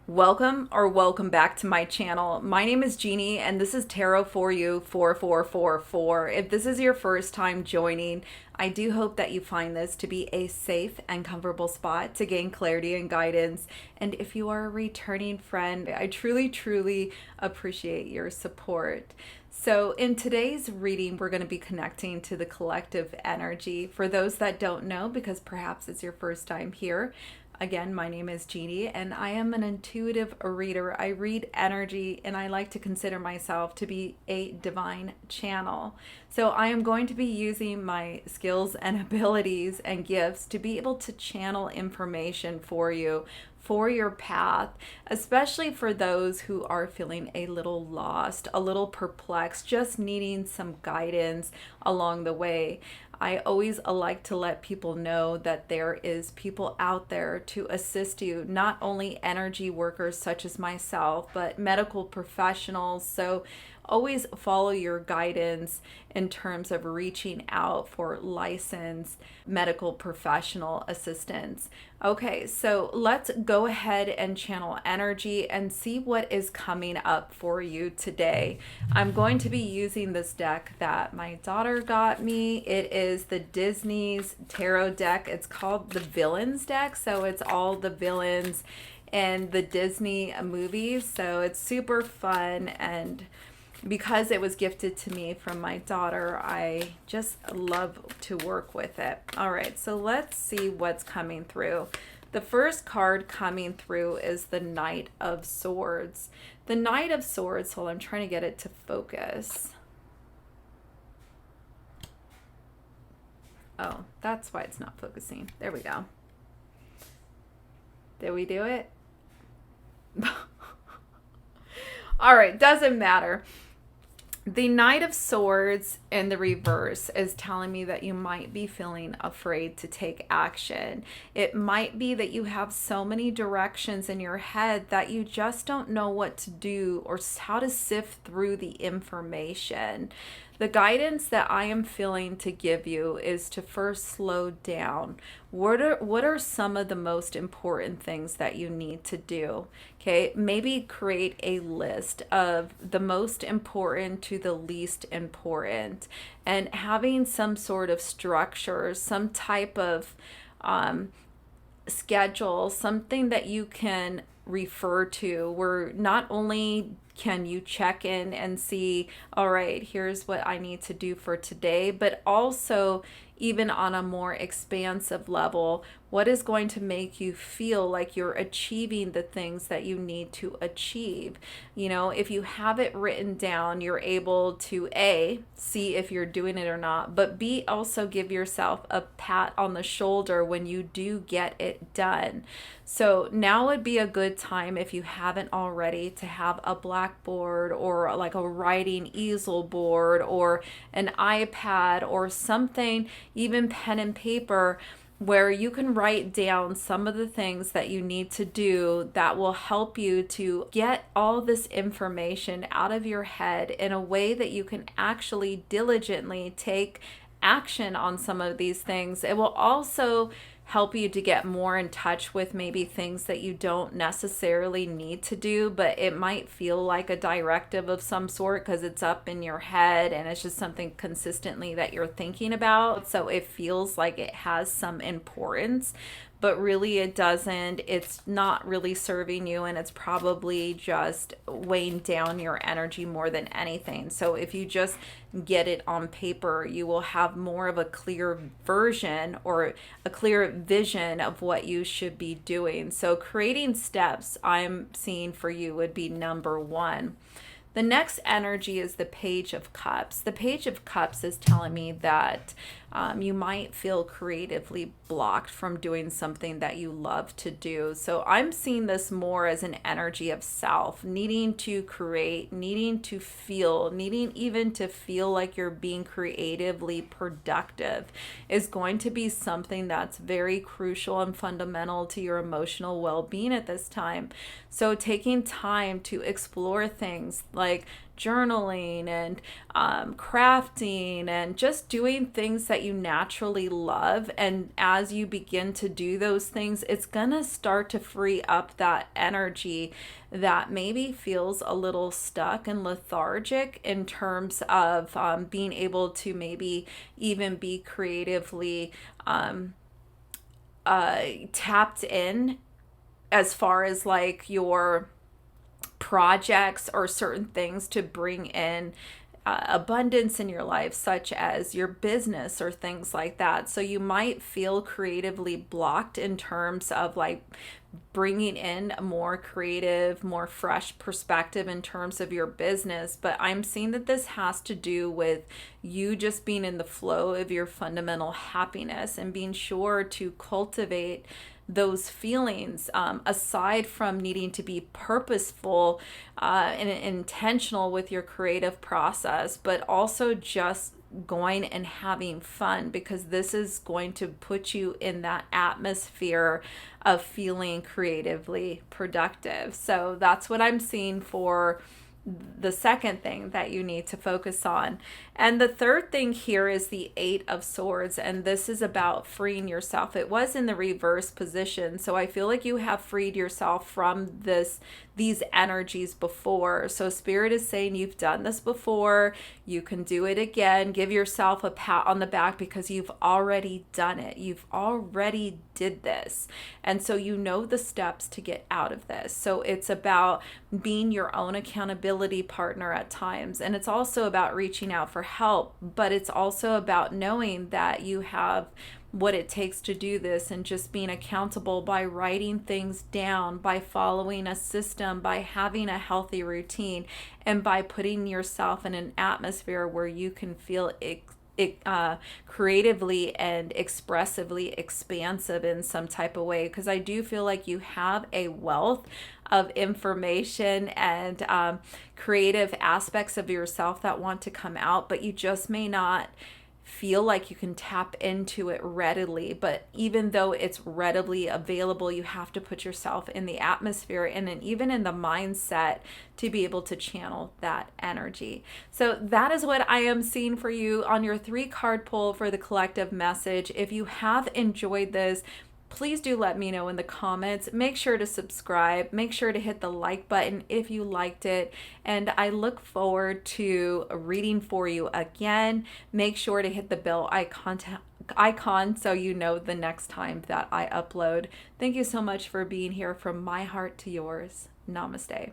Welcome back to my channel. My name is Jeannie and this is Tarot for You 4444. If this is your first time joining, I do hope that you find this to be a safe and comfortable spot to gain clarity and guidance. And if you are a returning friend, I truly appreciate your support. So in today's reading, we're going to be connecting to the collective energy. For those that don't know, because perhaps it's your first time here, again, my name is Jeannie and I am an intuitive reader. I read energy and I like to consider myself to be a divine channel. So I am going to be using my skills and abilities and gifts to be able to channel information for you for your path, especially for those who are feeling a little lost, a little perplexed, just needing some guidance along the way. I always like to let people know that there is people out there to assist you, not only energy workers such as myself, but medical professionals. So always follow your guidance in terms of reaching out for licensed medical professional assistance. Okay, so let's go ahead and channel energy and see what is coming up for you today. I'm going to be using this deck that my daughter got me. It is the Disney's tarot deck. It's called the Villains deck, so it's all the villains in the Disney movies. So it's super fun, and because it was gifted to me from my daughter, I just love to work with it. All right, so let's see what's coming through. The first card coming through is the Knight of Swords. The Knight of Swords, hold on, I'm trying to get it to focus. Oh, that's why it's not focusing. There we go. Did we do it? All right, doesn't matter. The Knight of Swords in the reverse is telling me that you might be feeling afraid to take action. It might be that you have so many directions in your head that you just don't know what to do or how to sift through the information. The guidance that I am feeling to give you is to first slow down. What are some of the most important things that you need to do? Okay, maybe create a list of the most important to the least important, and having some sort of structure, some type of schedule, something that you can refer to, where not only can you check in and see, all right, here's what I need to do for today, but also even on a more expansive level, what is going to make you feel like you're achieving the things that you need to achieve. You know, if you have it written down, you're able to A, see if you're doing it or not, but B, also give yourself a pat on the shoulder when you do get it done. So now would be a good time, if you haven't already, to have a blackboard or like a writing easel board or an iPad or something, even pen and paper, where you can write down some of the things that you need to do that will help you to get all this information out of your head in a way that you can actually diligently take action on some of these things. It will also help you to get more in touch with maybe things that you don't necessarily need to do, but it might feel like a directive of some sort because it's up in your head and it's just something consistently that you're thinking about. So it feels like it has some importance, but really it doesn't. It's not really serving you, and it's probably just weighing down your energy more than anything. So if you just get it on paper, you will have more of a clear version or a clear vision of what you should be doing. So creating steps, I'm seeing for you, would be number one. The next energy is the Page of Cups. The Page of Cups is telling me that you might feel creatively blocked from doing something that you love to do. So I'm seeing this more as an energy of self, needing to create, needing to feel, needing even to feel like you're being creatively productive is going to be something that's very crucial and fundamental to your emotional well-being at this time. So taking time to explore things like journaling and crafting and just doing things that you naturally love. And as you begin to do those things, it's going to start to free up that energy that maybe feels a little stuck and lethargic in terms of being able to maybe even be creatively tapped in as far as like your projects or certain things to bring in abundance in your life, such as your business or things like that. So you might feel creatively blocked in terms of like bringing in a more creative, more fresh perspective in terms of your business. But I'm seeing that this has to do with you just being in the flow of your fundamental happiness and being sure to cultivate those feelings, aside from needing to be purposeful and intentional with your creative process, but also just going and having fun, because this is going to put you in that atmosphere of feeling creatively productive. So that's what I'm seeing for the second thing that you need to focus on. And the third thing here is the Eight of Swords, and this is about freeing yourself. It was in the reverse position, so I feel like you have freed yourself from these energies before. So Spirit is saying you've done this before, you can do it again. Give yourself a pat on the back because you've already done it. You've already did this. And so you know the steps to get out of this. So it's about being your own accountability partner at times. And it's also about reaching out for help, but it's also about knowing that you have what it takes to do this and just being accountable by writing things down, by following a system, by having a healthy routine, and by putting yourself in an atmosphere where you can feel creatively and expressively expansive in some type of way. Because I do feel like you have a wealth of information and creative aspects of yourself that want to come out, but you just may not feel like you can tap into it readily. But even though it's readily available, you have to put yourself in the atmosphere and then even in the mindset to be able to channel that energy. So that is what I am seeing for you on your 3-card pull for the collective message. If you have enjoyed this, please do let me know in the comments. Make sure to subscribe. Make sure to hit the like button if you liked it. And I look forward to reading for you again. Make sure to hit the bell icon so you know the next time that I upload. Thank you so much for being here from my heart to yours. Namaste.